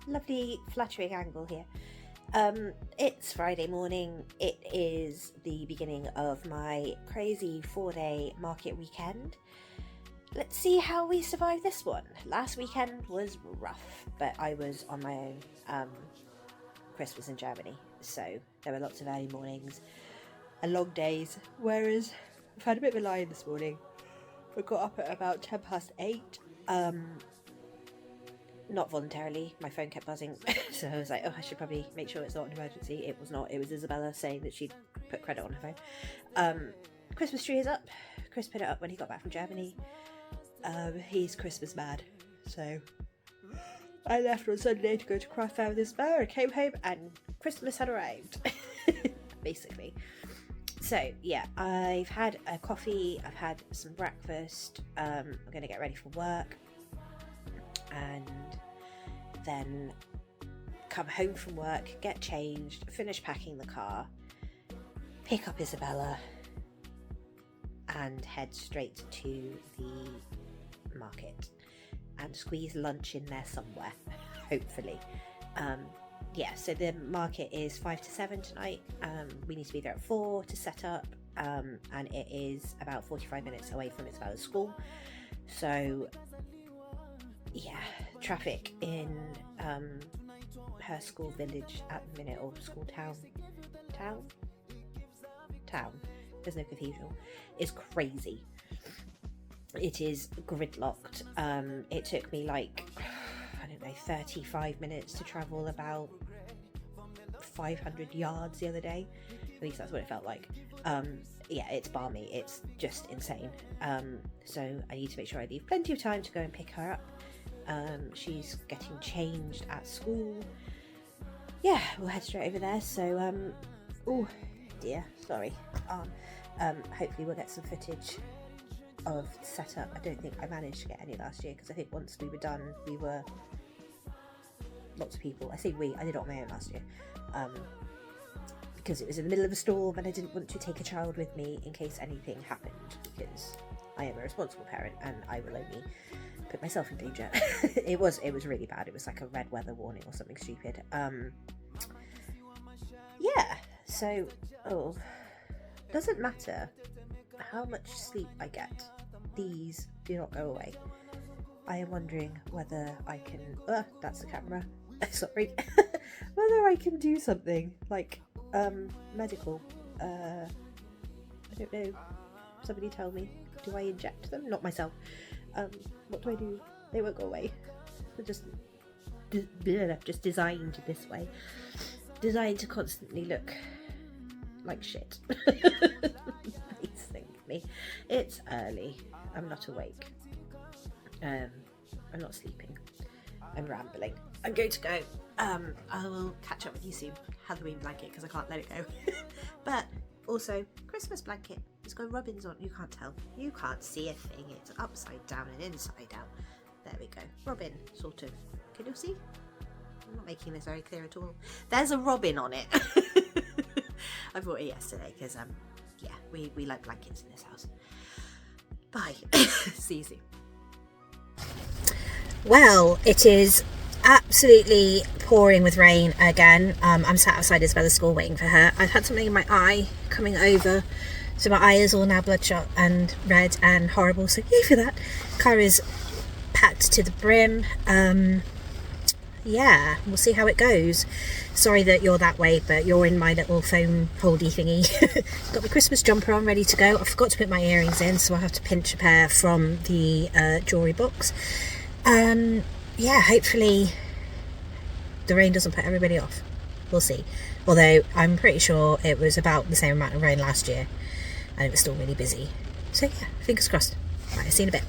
lovely flattering angle here. It's Friday morning. It is the beginning of my crazy 4-day market weekend. Let's see how we survive this one. Last weekend was rough, but I was on my own. Christmas in Germany, so there were lots of early mornings and long days, whereas I've had a bit of a lie this morning. I got up at about 8:10. Not voluntarily, my phone kept buzzing, so I was like, oh, I should probably make sure it's not an emergency. It was not. It was Isabella saying that she'd put credit on her phone. Christmas tree is up. Chris put it up when he got back from Germany. He's Christmas mad, so I left on Sunday to go to Craft Fair with Isabella. I came home and Christmas had arrived, basically. So yeah, I've had a coffee, I've had some breakfast, I'm going to get ready for work, and then come home from work, get changed, finish packing the car, pick up Isabella, and head straight to the market and squeeze lunch in there somewhere, hopefully. So the market is 5 to 7 tonight. We need to be there at 4 to set up, and it is about 45 minutes away from Isabella's school. So yeah, traffic in her school village at the minute, or school town, there's no cathedral, is crazy. It is gridlocked. It took me 35 minutes to travel about 500 yards the other day. At least that's what it felt like. It's balmy. It's just insane. So I need to make sure I leave plenty of time to go and pick her up. She's getting changed at school. Yeah, we'll head straight over there. So, oh dear, sorry. Hopefully we'll get some footage of setup. I don't think I managed to get any last year, because I think once we were done, we were lots of people. I say we, I did it on my own last year, because it was in the middle of a storm and I didn't want to take a child with me in case anything happened, because I am a responsible parent and I will only put myself in danger. It was really bad. It was like a red weather warning or something stupid. Doesn't matter how much sleep I get, these do not go away. I am wondering whether I can that's the camera. Sorry. Whether I can do something like medical. I don't know. Somebody tell me. Do I inject them? Not myself. What do I do? They won't go away. They're just designed this way. Designed to constantly look like shit. Basically. It's early. I'm not awake. I'm not sleeping. I'm rambling. I'm going to go. I will catch up with you soon. Halloween blanket, because I can't let it go. But also, Christmas blanket. It's got robins on. You can't tell. You can't see a thing. It's upside down and inside out. There we go. Robin, sort of. Can you see? I'm not making this very clear at all. There's a robin on it. I bought it yesterday because, we like blankets in this house. Bye. See you soon. Well, it is absolutely pouring with rain again. I'm sat outside Isabella's school waiting for her. I've had something in my eye coming over, so my eye is all now bloodshot and red and horrible, so yay for that. Car is packed to the brim. We'll see how it goes. Sorry that you're that way, but you're in my little phone holdy thingy. Got my Christmas jumper on, ready to go. I forgot to put my earrings in, so I'll have to pinch a pair from the jewellery box. Hopefully the rain doesn't put everybody off. We'll see. Although I'm pretty sure it was about the same amount of rain last year and it was still really busy. So yeah, fingers crossed. Right, I'll see you in a bit.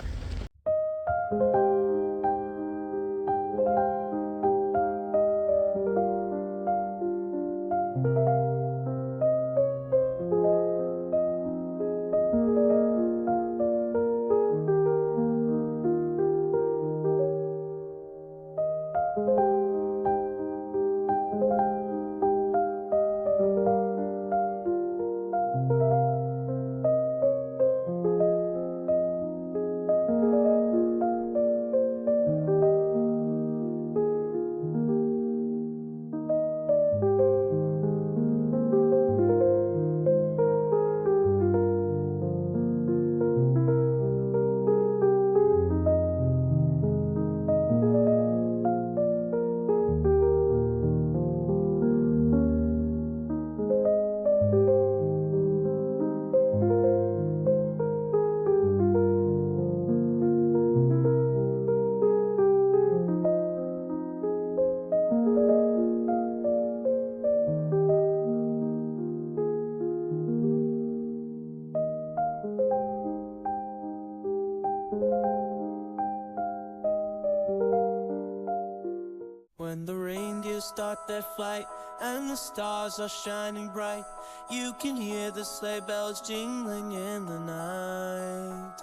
start their flight, and the stars are shining bright. You can hear the sleigh bells jingling in the night.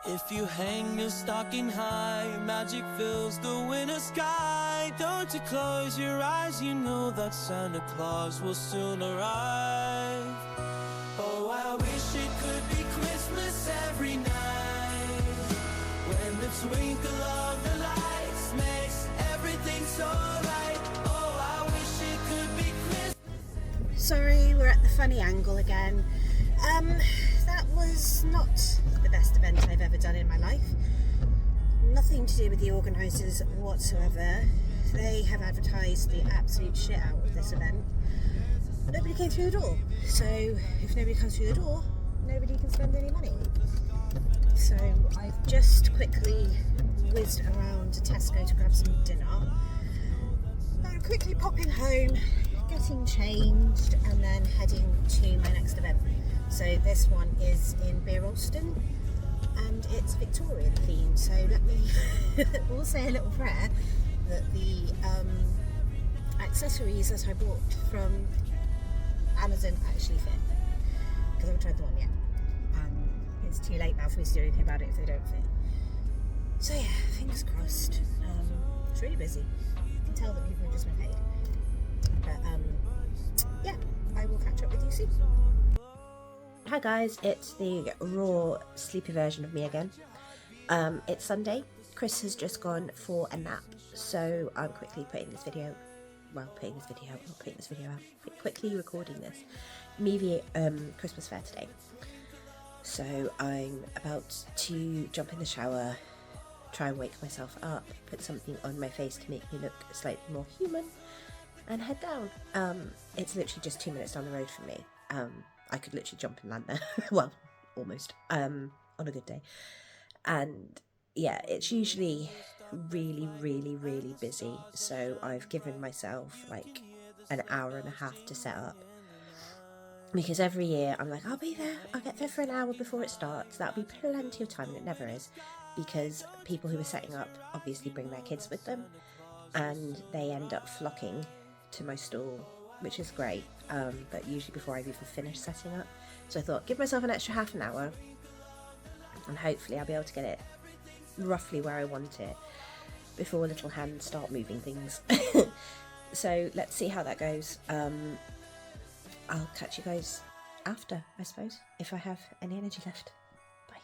If you hang your stocking high, magic fills the winter sky. Don't you close your eyes, you know that Santa Claus will soon arrive. Oh, I wish it could be Christmas every night, when the twinkle of the lights makes everything so right. Oh, I wish it could be Christmas. Sorry, we're at the funny angle again. That was not the best event I've ever done in my life. Nothing to do with the organisers whatsoever. They have advertised the absolute shit out of this event. Nobody came through the door. So if nobody comes through the door, nobody can spend any money. So I've just quickly whizzed around to Tesco to grab some dinner. I'm quickly popping home, getting changed, and then heading to my next event. So this one is in Beeralston, and it's Victorian themed. So let me all say a little prayer that the accessories that I bought from Amazon actually fit, because I haven't tried the one yet, and it's too late now for me to do anything about it if they don't fit. So yeah, fingers crossed. It's really busy. You can tell that people have just been paid. But yeah, I will catch up with you soon. Hi guys, it's the raw sleepy version of me again. It's Sunday. Chris has just gone for a nap, so I'm quickly putting this video out, quickly recording this Mevie Christmas fair today. So I'm about to jump in the shower, try and wake myself up, put something on my face to make me look slightly more human, and head down. It's literally just 2 minutes down the road from me. I could literally jump and land there. Well, almost, on a good day. And yeah, it's usually really, really, really busy. So I've given myself like an hour and a half to set up. Because every year I'm like, I'll be there, I'll get there for an hour before it starts. That'll be plenty of time, and it never is. Because people who are setting up obviously bring their kids with them, and they end up flocking to my stall, which is great, but usually before I've even finished setting up. So I thought, give myself an extra half an hour, and hopefully I'll be able to get it roughly where I want it before little hands start moving things. So let's see how that goes. I'll catch you guys after, I suppose, if I have any energy left. Bye.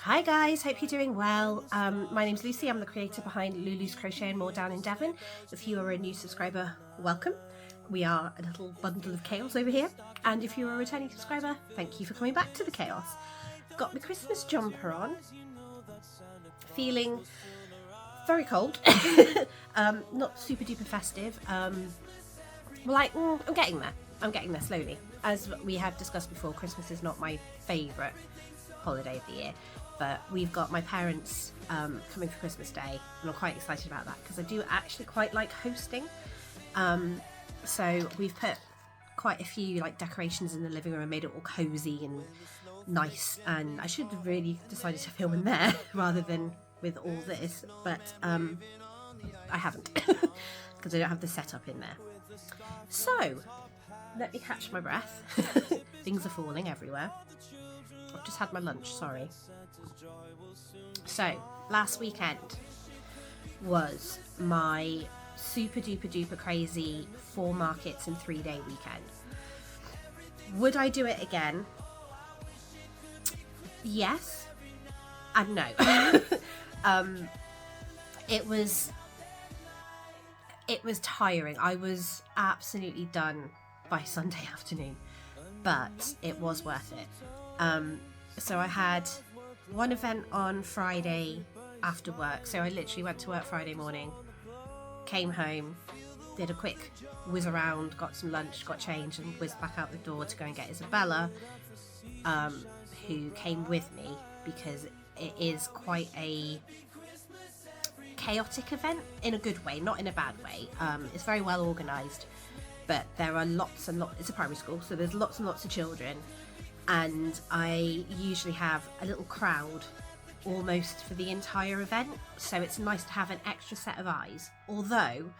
Hi guys, hope you're doing well. My name's Lucy, I'm the creator behind Lulu's Crochet and More down in Devon. If you are a new subscriber, welcome. We are a little bundle of chaos over here, and if you're a returning subscriber, thank you for coming back to the chaos. Got my Christmas jumper on, feeling very cold, not super duper festive. I'm getting there slowly. As we have discussed before, Christmas is not my favourite holiday of the year, but we've got my parents coming for Christmas Day, and I'm quite excited about that because I do actually quite like hosting. So we've put quite a few like decorations in the living room and made it all cozy and nice, and I should have really decided to film in there rather than with all this, but I haven't because I don't have the setup in there. So let me catch my breath. Things are falling everywhere. I've just had my lunch, sorry. So last weekend was my super duper duper crazy 4 markets and 3-day weekend. Would I do it again? Yes and no. It was tiring. I was absolutely done by Sunday afternoon, but it was worth it. So I had one event on Friday after work. So I literally went to work Friday morning, came home, did a quick whiz around, got some lunch, got changed, and whizzed back out the door to go and get Isabella, who came with me because it is quite a chaotic event in a good way, not in a bad way. It's very well organised, but there are lots and lots. It's a primary school, so there's lots and lots of children, and I usually have a little crowd almost for the entire event, so it's nice to have an extra set of eyes. Although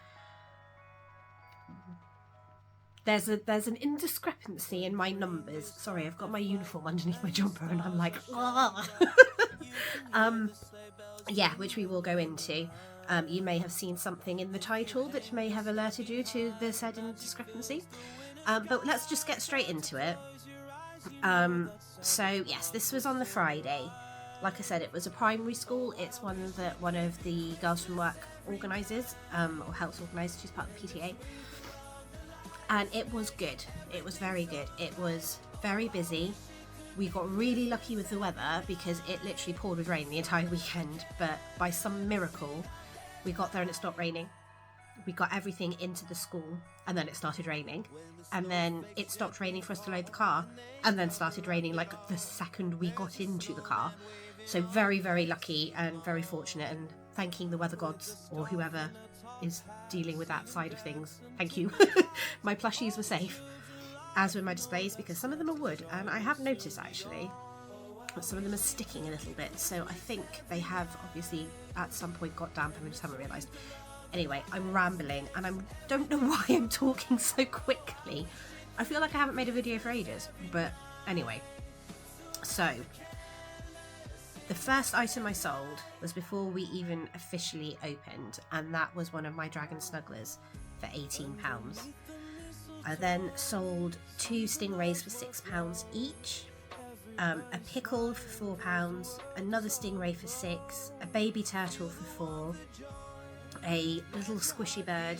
there's an indiscrepancy in my numbers. Sorry, I've got my uniform underneath my jumper and I'm like, yeah, which we will go into. You may have seen something in the title that may have alerted you to the said indiscrepancy. But let's just get straight into it. So yes, this was on the Friday. Like I said, it was a primary school. It's one that one of the girls from work organises, or helps organise. She's part of the PTA. And it was good. It was very good. It was very busy. We got really lucky with the weather because it literally poured with rain the entire weekend. But by some miracle, we got there and it stopped raining. We got everything into the school and then it started raining. And then it stopped raining for us to load the car and then started raining like the second we got into the car. So very, very lucky and very fortunate, and thanking the weather gods or whoever is dealing with that side of things. Thank you. My plushies were safe, as were my displays, because some of them are wood, and I have noticed actually that some of them are sticking a little bit, so I think they have obviously at some point got damp and we just haven't realised. Anyway, I'm rambling and I don't know why I'm talking so quickly. I feel like I haven't made a video for ages, but anyway. So the first item I sold was before we even officially opened, and that was one of my dragon snugglers for £18. I then sold 2 stingrays for £6 each, a pickle for £4, another stingray for £6, a baby turtle for £4, a little squishy bird,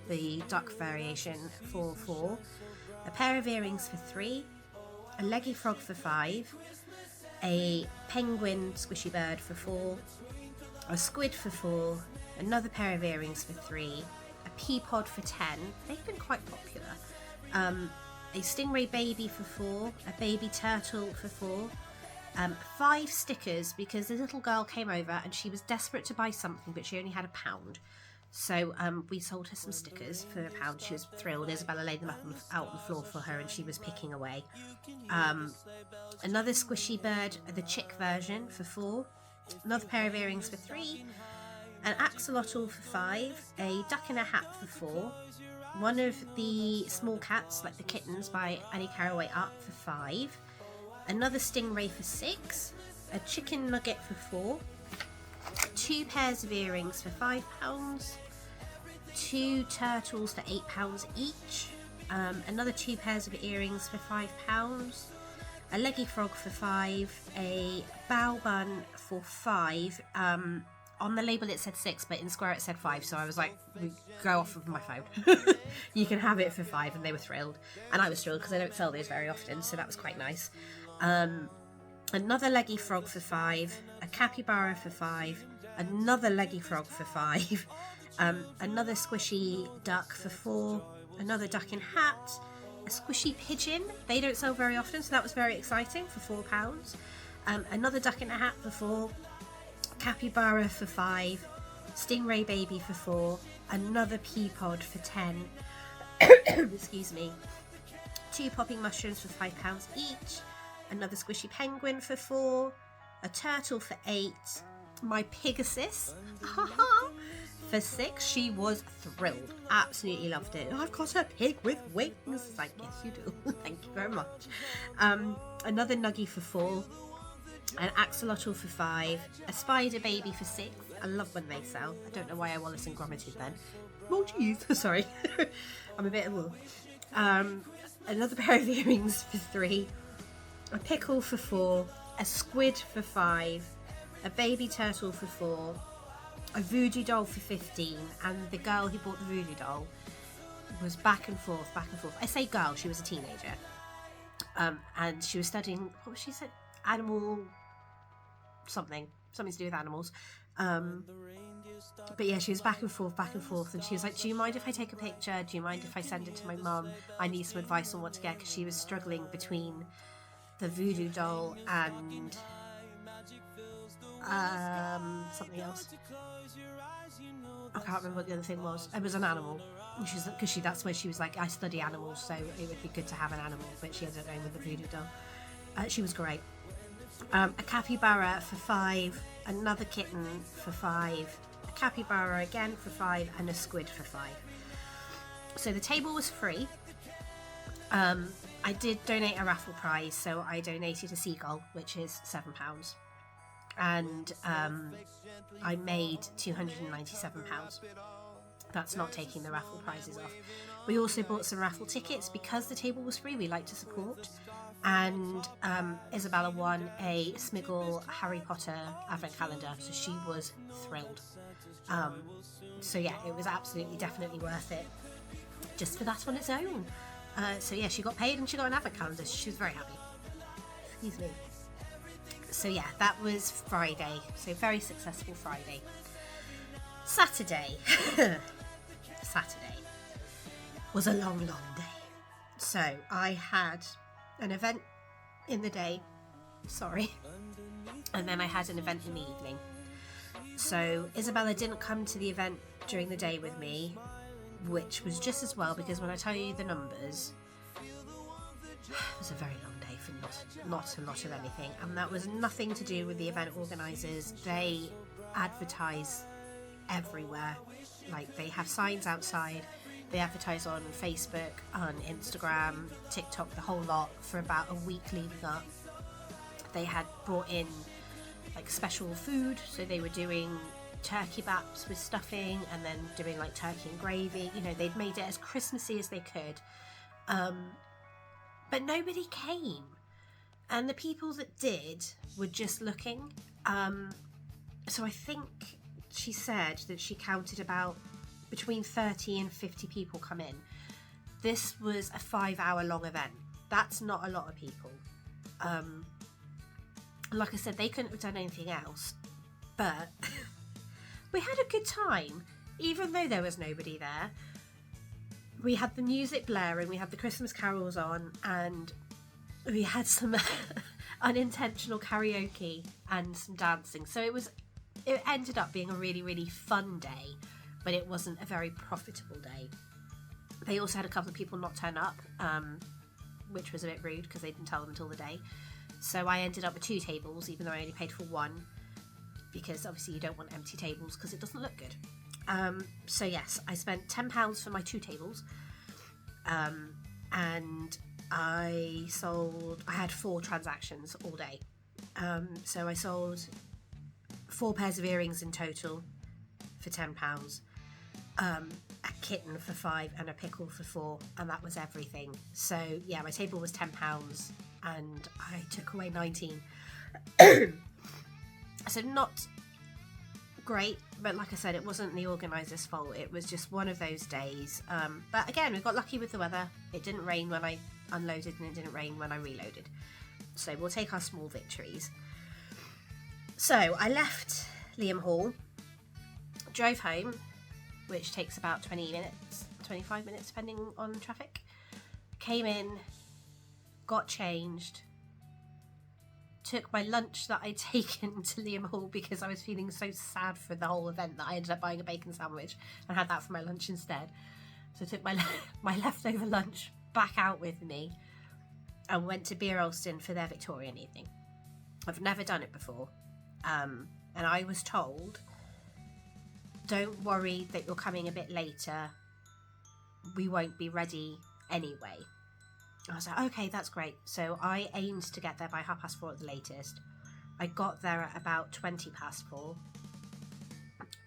the duck variation, for £4, a pair of earrings for £3, a leggy frog for £5, a penguin squishy bird for £4, a squid for £4, another pair of earrings for £3, a pea pod for £10. They've been quite popular. A stingray baby for £4, a baby turtle for £4, 5 stickers because this little girl came over and she was desperate to buy something, but she only had £1. So we sold her some stickers for £1. She was thrilled. Isabella laid them out on the floor for her and she was picking away. Another squishy bird, the chick version, for £4. Another pair of earrings for £3. An axolotl for £5. A duck in a hat for £4. One of the small cats, like the kittens by Annie Carraway Up, for £5. Another stingray for £6. A chicken nugget for £4. 2 pairs of earrings for £5, 2 turtles for £8 each, another 2 pairs of earrings for £5, a leggy frog for £5, a bow bun for £5. On the label it said 6, but in Square it said 5, so I was like, go off of my phone. You can have it for 5, and they were thrilled, and I was thrilled because I don't sell those very often, so that was quite nice. Another leggy frog for £5, a capybara for £5, another leggy frog for £5, another squishy duck for £4, another duck in hat, a squishy pigeon. They don't sell very often, so that was very exciting, for £4. Another duck in a hat for £4, capybara for £5, stingray baby for £4, another pea pod for £10. Excuse me. 2 popping mushrooms for £5 each. Another squishy penguin for £4, a turtle for £8, my Pegasus for £6. She was thrilled, absolutely loved it. I've got a pig with wings. It's like, yes you do. Thank you very much. Another nuggie for £4, an axolotl for £5, a spider baby for £6, I love when they sell. I don't know why I Wallace and Gromit then. Oh jeez, sorry. I'm a bit another pair of earrings for £3, a pickle for £4, a squid for £5, a baby turtle for £4, a voodoo doll for £15, and the girl who bought the voodoo doll was back and forth. I say girl, she was a teenager. And she was studying, what was she said? Animal something to do with animals. But yeah, she was back and forth, and she was like, do you mind if I take a picture? Do you mind if I send it to my mum? I need some advice on what to get, because she was struggling between the voodoo doll and something else. I can't remember what the other thing was. It was an animal. Because that's where she was like, I study animals, so it would be good to have an animal. But she ended up going with the voodoo doll. She was great. A capybara for £5, another kitten for £5, a capybara again for £5, and a squid for £5. So the table was free. I did donate a raffle prize, so I donated a seagull, which is £7. And I made £297. That's not taking the raffle prizes off. We also bought some raffle tickets because the table was free. We like to support. And Isabella won a Smiggle Harry Potter advent calendar, so she was thrilled. So yeah, it was absolutely, definitely worth it just for that on its own. So yeah, she got paid and she got an advent calendar. So she was very happy. Excuse me. So yeah, that was Friday. So very successful Friday. Saturday was a long day. So I had an event in the day, and then I had an event in the evening. So Isabella didn't come to the event during the day with me, which was just as well, because when I tell you the numbers, it was a very long day for not a lot of anything. And that was nothing to do with the event organisers. They advertise everywhere. Like, they have signs outside, they advertise on Facebook, on Instagram, TikTok, the whole lot, for about a week leading up. They had brought in like special food, so they were doing turkey baps with stuffing, and then doing like turkey and gravy. You know, they'd made it as Christmassy as they could, but nobody came, and the people that did were just looking. So I think she said that she counted about between 30 and 50 people come in. This was a 5-hour long event. That's not a lot of people. Like I said, they couldn't have done anything else, but we had a good time, even though there was nobody there. We had the music blaring, we had the Christmas carols on, and we had some unintentional karaoke and some dancing. So it ended up being a really, really fun day, but it wasn't a very profitable day. They also had a couple of people not turn up, which was a bit rude because they didn't tell them until the day. So I ended up with 2 tables, even though I only paid for 1, because obviously you don't want empty tables because it doesn't look good. So yes, I spent £10 for my 2 tables, and I had 4 transactions all day. So I sold 4 pairs of earrings in total for £10, a kitten for £5, and a pickle for £4, and that was everything. So yeah, my table was £10 and I took away 19. So not great, but like I said, it wasn't the organiser's fault. It was just one of those days. But again, we got lucky with the weather. It didn't rain when I unloaded, and it didn't rain when I reloaded. So we'll take our small victories. So I left Liam Hall, drove home, which takes about 20 minutes, 25 minutes depending on traffic. Came in, got changed, took my lunch that I'd taken to Liam Hall because I was feeling so sad for the whole event that I ended up buying a bacon sandwich and had that for my lunch instead. So I took my leftover lunch back out with me and went to Beer Alston for their Victorian evening. I've never done it before, and I was told, don't worry that you're coming a bit later, we won't be ready anyway. I was like, okay, that's great. So I aimed to get there by 4:30 at the latest. I got there at about 4:20.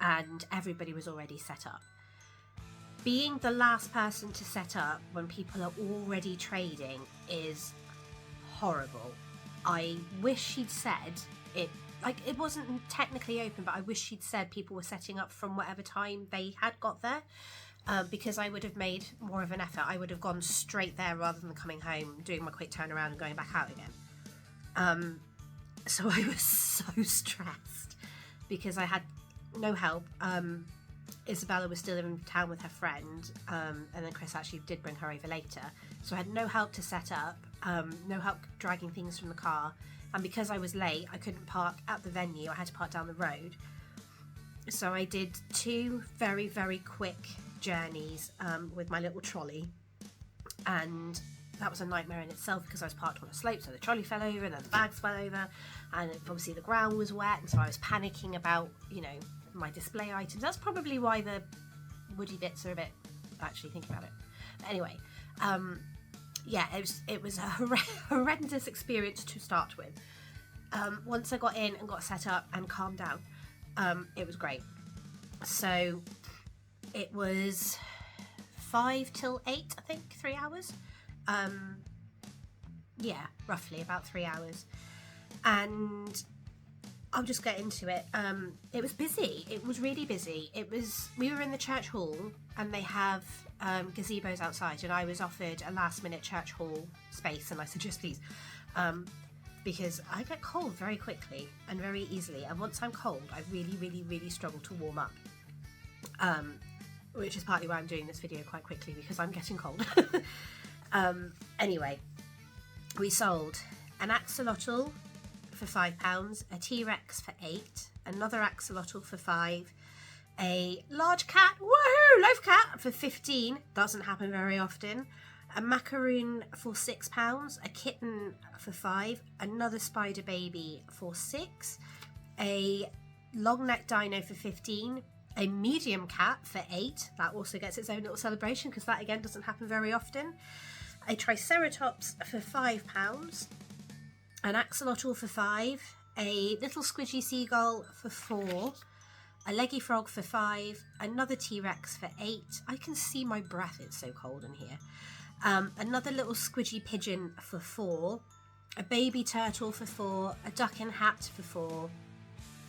and everybody was already set up. Being the last person to set up when people are already trading is horrible. I wish she'd said it, like, it wasn't technically open, but I wish she'd said people were setting up from whatever time they had got there, because I would have made more of an effort. I would have gone straight there rather than coming home, doing my quick turnaround and going back out again. So I was so stressed because I had no help. Isabella was still in town with her friend, and then Chris actually did bring her over later. So I had no help to set up, no help dragging things from the car. And because I was late, I couldn't park at the venue. I had to park down the road. So I did 2 very, very quick journeys with my little trolley. And that was a nightmare in itself because I was parked on a slope, so the trolley fell over and then the bags fell over. And obviously the ground was wet, and so I was panicking about, my display items. That's probably why the woody bits are a bit, actually thinking about it. But anyway, it was a horrendous experience to start with. Once I got in and got set up and calmed down, it was great. So it was 5 till 8, I think, 3 hours. Roughly about 3 hours. And I'll just get into it. It was busy. It was really busy. We were in the church hall, and they have gazebos outside, and I was offered a last minute church hall space, and I said, yes, please. Because I get cold very quickly and very easily, and once I'm cold, I really, really, really struggle to warm up. Which is partly why I'm doing this video quite quickly, because I'm getting cold. Anyway, we sold an axolotl for £5, a T-Rex for £8, another axolotl for £5, a large cat, woohoo, loaf cat, for £15, doesn't happen very often, a macaroon for £6, a kitten for £5, another spider baby for £6, a long-necked dino for £15, a medium cat for £8, that also gets its own little celebration because that again doesn't happen very often, a triceratops for £5, an axolotl for £5, a little squidgy seagull for £4, a leggy frog for £5, another T-Rex for £8. I can see my breath, it's so cold in here. Another little squidgy pigeon for £4, a baby turtle for £4, a duck in hat for £4,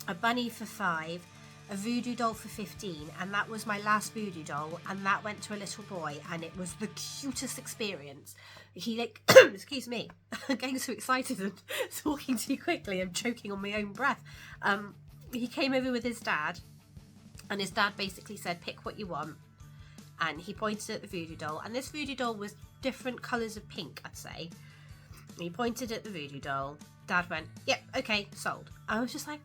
a bunny for £5, a voodoo doll for £15, and that was my last voodoo doll, and that went to a little boy, and it was the cutest experience. He excuse me, I'm getting so excited and talking too quickly, I'm choking on my own breath. He came over with his dad, and his dad basically said, pick what you want, and he pointed at the voodoo doll, and this voodoo doll was different colours of pink, I'd say. He pointed at the voodoo doll, Dad went, yep, okay, sold. I was just like,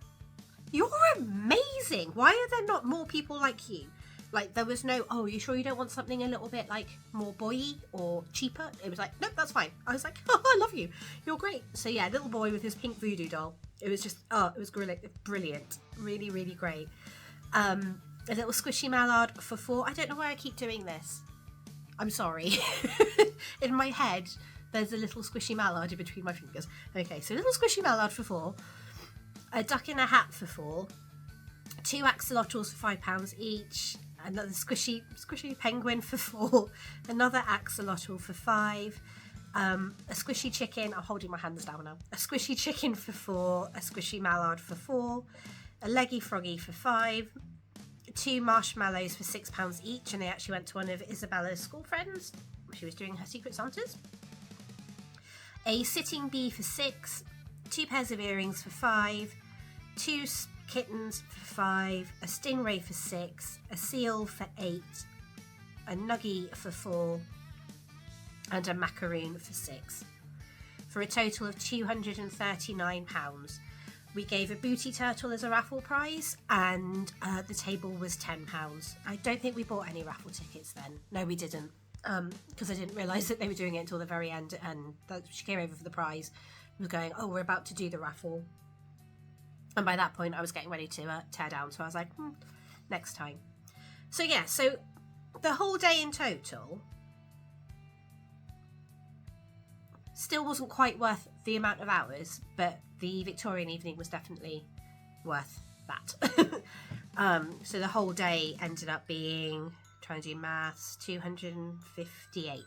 you're amazing. Why are there not more people like you? Like, there was no, oh, you sure you don't want something a little bit like more boy-y or cheaper? It was like, nope, that's fine. I was like, oh, I love you. You're great. So yeah, little boy with his pink voodoo doll. It was just, it was brilliant. Really, really great. A little squishy mallard for £4. I don't know why I keep doing this. I'm sorry. In my head, there's a little squishy mallard in between my fingers. Okay, so a little squishy mallard for £4. A duck in a hat for £4, 2 axolotls for £5 each, another squishy penguin for £4, another axolotl for £5, a squishy chicken, I'm holding my hands down now, a squishy chicken for £4, a squishy mallard for £4, a leggy froggy for £5, 2 marshmallows for £6 each, and they actually went to one of Isabella's school friends. She was doing her Secret Santas. A sitting bee for £6, 2 pairs of earrings for £5, 2 kittens for £5, a stingray for £6, a seal for £8, a nuggie for £4, and a macaroon for £6, for a total of £239. We gave a booty turtle as a raffle prize, and the table was £10. I don't think we bought any raffle tickets then. No, we didn't, because I didn't realise that they were doing it until the very end, and she came over for the prize. Was going, oh, we're about to do the raffle, and by that point I was getting ready to tear down, so I was like, next time. So yeah, so the whole day in total still wasn't quite worth the amount of hours, but the Victorian evening was definitely worth that. So the whole day ended up being, trying to do maths, 258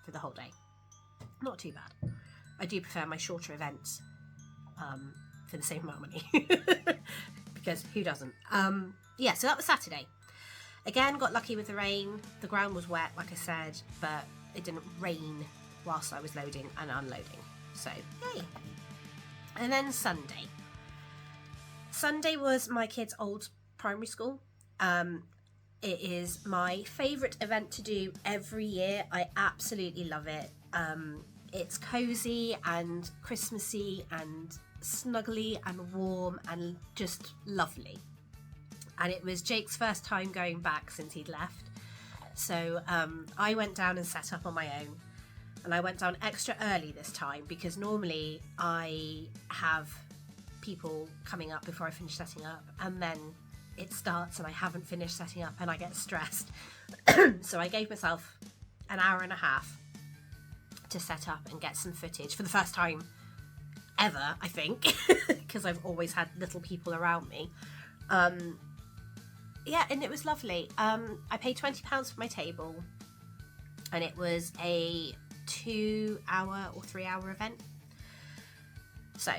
for the whole day. Not too bad. I do prefer my shorter events for the same amount of money. Because who doesn't? Yeah, so that was Saturday. Again, got lucky with the rain. The ground was wet, like I said, but it didn't rain whilst I was loading and unloading. So, yay. And then Sunday. Sunday was my kids' old primary school. It is my favourite event to do every year. I absolutely love it. It's cosy and Christmassy and snuggly and warm and just lovely. And it was Jake's first time going back since he'd left. So I went down and set up on my own. And I went down extra early this time because normally I have people coming up before I finish setting up, and then it starts and I haven't finished setting up and I get stressed. So I gave myself an hour and a half to set up and get some footage for the first time ever, I think, because I've always had little people around me. Yeah, and it was lovely. I paid £20 for my table, and it was a 2-hour or 3-hour event. So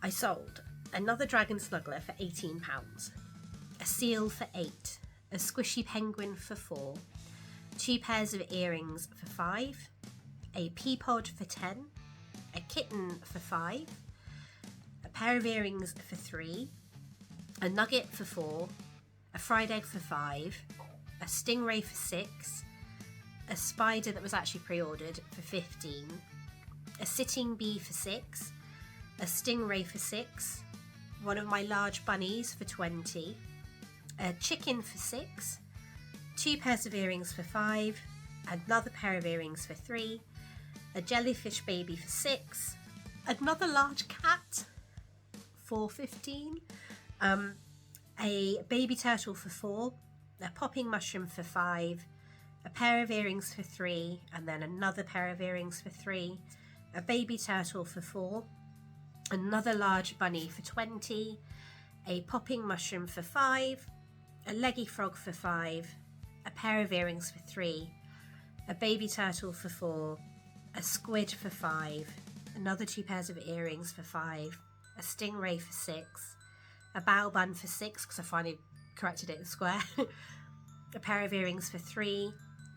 I sold another dragon snuggler for £18, a seal for £8, a squishy penguin for £4, 2 pairs of earrings for £5, a pea pod for £10, a kitten for £5, a pair of earrings for £3, a nugget for £4, a fried egg for £5, a stingray for £6, a spider that was actually pre-ordered for £15, a sitting bee for £6, a stingray for £6, one of my large bunnies for £20, a chicken for £6, 2 pairs of earrings for £5, another pair of earrings for £3, a jellyfish baby for £6, another large cat for £15, a baby turtle for £4, a popping mushroom for £5, a pair of earrings for £3, and then another pair of earrings for £3, a baby turtle for £4, another large bunny for £20, a popping mushroom for £5, a leggy frog for £5, a pair of earrings for £3, a baby turtle for £4, a squid for £5, another 2 pairs of earrings for £5, a stingray for £6, a bao bun for £6 because I finally corrected it in square, a pair of earrings for £3,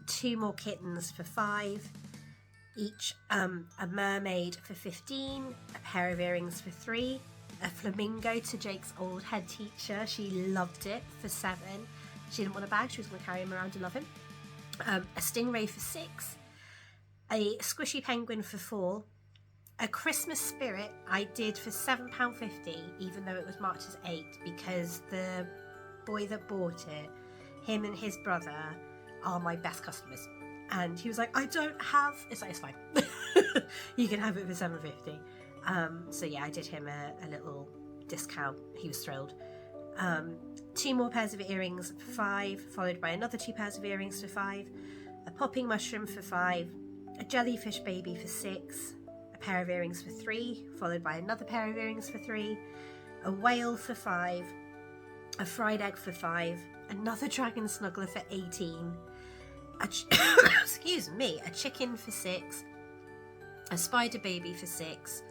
2 more kittens for £5 each, a mermaid for £15, a pair of earrings for £3, a flamingo to Jake's old head teacher, she loved it, for £7. She didn't want a bag, she was going to carry him around and love him. A stingray for £6, a squishy penguin for £4, a Christmas spirit I did for £7.50, even though it was marked as £8, because the boy that bought it, him and his brother are my best customers. And he was like, I don't have... It's like, it's fine. You can have it for £7.50. So yeah, I did him a little discount. He was thrilled. 2 more pairs of earrings for £5, followed by another 2 pairs of earrings for £5, a popping mushroom for £5, a jellyfish baby for £6, a pair of earrings for £3, followed by another pair of earrings for £3, a whale for £5, a fried egg for £5, another dragon snuggler for £18, excuse me, a chicken for £6, a spider baby for £6,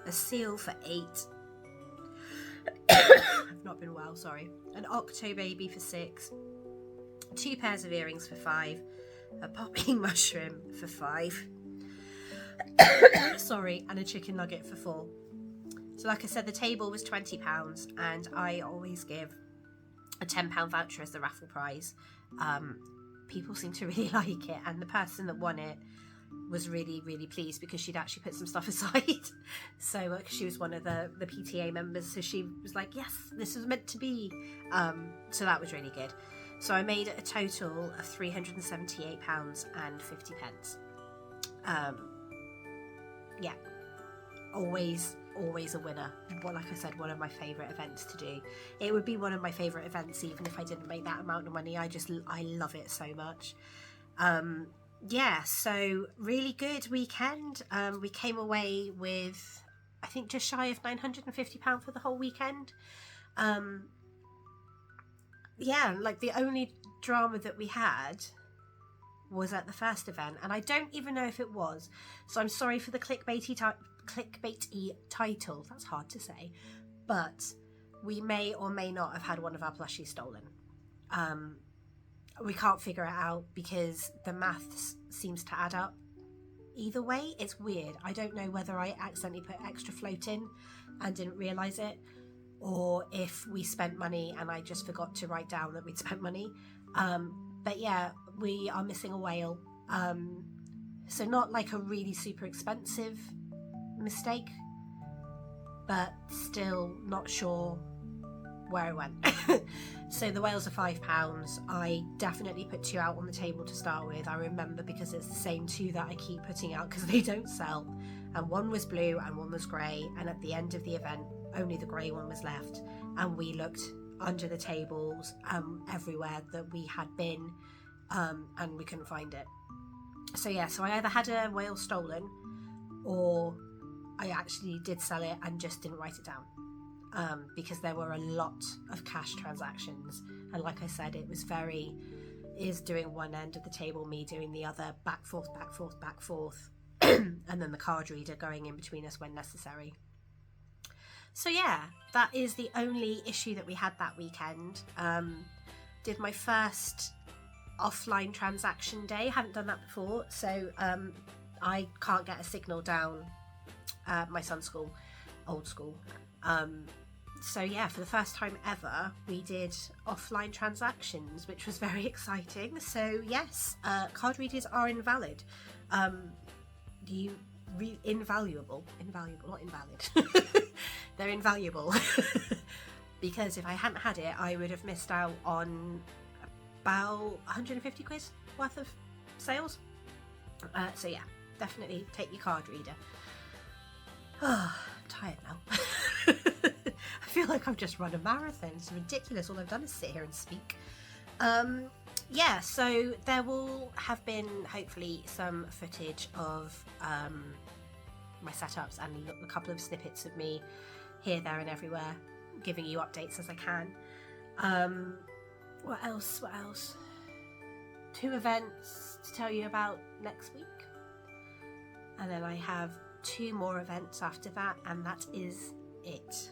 a seal for £8. I've not been well, sorry. An octo baby for £6, 2 pairs of earrings for £5, a popping mushroom for £5, sorry, and a chicken nugget for £4. So like I said, the table was £20, and I always give a £10 voucher as the raffle prize. People seem to really like it, and the person that won it was really, really pleased because she'd actually put some stuff aside. So she was one of the PTA members, so she was like, yes, this was meant to be. So that was really good. So I made a total of £378.50. Yeah, always a winner. Well, like I said, one of my favourite events to do. It would be one of my favourite events even if I didn't make that amount of money. I love it so much. Yeah, so really good weekend. We came away with, I think, just shy of £950 for the whole weekend. yeah, like the only drama that we had was at the first event, and I don't even know if it was. So I'm sorry for the clickbaity title. That's hard to say, but we may or may not have had one of our plushies stolen. We can't figure it out because the maths seems to add up. Either way, it's weird. I don't know whether I accidentally put extra float in and didn't realise it, or if we spent money and I just forgot to write down that we'd spent money. But yeah, we are missing a whale. So not like a really super expensive mistake, but still not sure where it went. So the whales are £5. I definitely put 2 out on the table to start with. I remember because it's the same 2 that I keep putting out because they don't sell. And one was blue and one was grey, and at the end of the event only the grey one was left, and we looked under the tables everywhere that we had been, and we couldn't find it. So yeah, so I either had a whale stolen or I actually did sell it and just didn't write it down. Because there were a lot of cash transactions, and like I said, it was is doing one end of the table, me doing the other, back forth, and then the card reader going in between us when necessary. So yeah, that is the only issue that we had that weekend. Did my first offline transaction day, hadn't done that before, so I can't get a signal down my son's school, old school. So yeah, for the first time ever, we did offline transactions, which was very exciting. So yes, card readers are invalid. Invaluable, not invalid. They're invaluable. Because if I hadn't had it, I would have missed out on about 150 quid worth of sales. So yeah, definitely take your card reader. I'm tired now. I feel like I've just run a marathon. It's ridiculous. All I've done is sit here and speak. Yeah, so there will have been hopefully some footage of my setups and a couple of snippets of me here, there and everywhere, giving you updates as I can. What else? 2 events to tell you about next week. And then I have 2 more events after that, and that is it.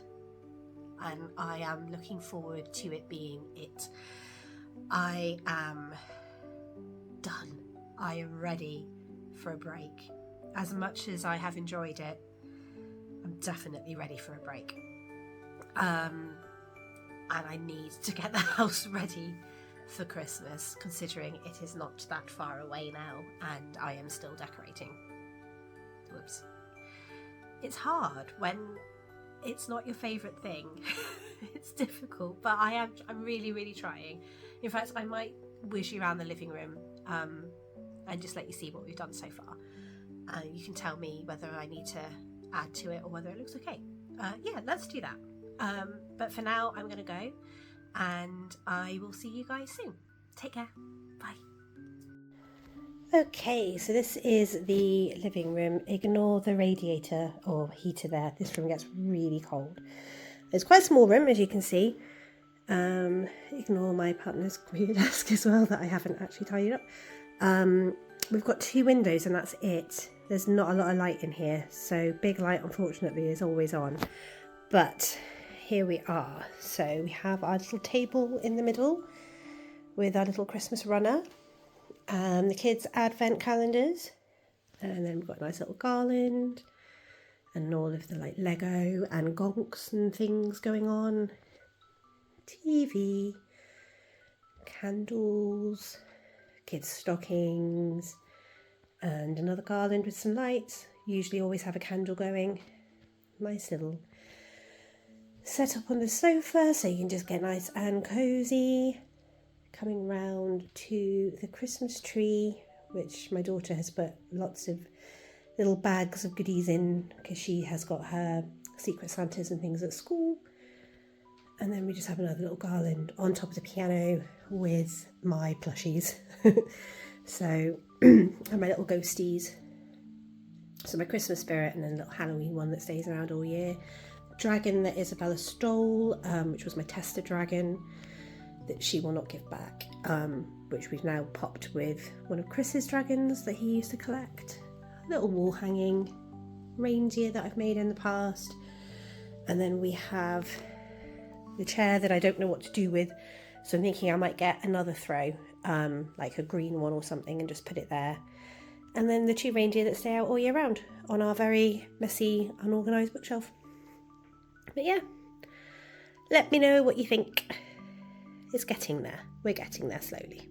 And I am looking forward to it being it. I am done. I am ready for a break. As much as I have enjoyed it, I'm definitely ready for a break. And I need to get the house ready for Christmas, considering it is not that far away now and I am still decorating. Whoops. It's hard when it's not your favourite thing. It's difficult, but I'm really, really trying. In fact, I might whiz you around the living room and just let you see what we've done so far. You can tell me whether I need to add to it or whether it looks okay. Yeah, let's do that. But for now, I'm going to go, and I will see you guys soon. Take care. Bye. Okay, so this is the living room. Ignore the radiator or heater there. This room gets really cold. It's quite a small room, as you can see. Ignore my partner's computer desk as well that I haven't actually tidied up. We've got 2 windows and that's it. There's not a lot of light in here, so big light unfortunately is always on. But here we are. So we have our little table in the middle with our little Christmas runner. The kids' advent calendars, and then we've got a nice little garland and all of the like Lego and gonks and things going on, TV, candles, kids' stockings, and another garland with some lights. Usually always have a candle going. Nice little setup on the sofa so you can just get nice and cozy. Coming round to the Christmas tree, which my daughter has put lots of little bags of goodies in because she has got her Secret Santas and things at school. And then we just have another little garland on top of the piano with my plushies. So, and my little ghosties. So my Christmas spirit, and then a little Halloween one that stays around all year. Dragon that Isabella stole, which was my tester dragon. that she will not give back, which we've now popped with one of Chris's dragons that he used to collect, a little wall hanging reindeer that I've made in the past, and then we have the chair that I don't know what to do with, so I'm thinking I might get another throw, like a green one or something, and just put it there. And then the 2 reindeer that stay out all year round on our very messy, unorganised bookshelf. But yeah, let me know what you think. It's getting there. We're getting there slowly.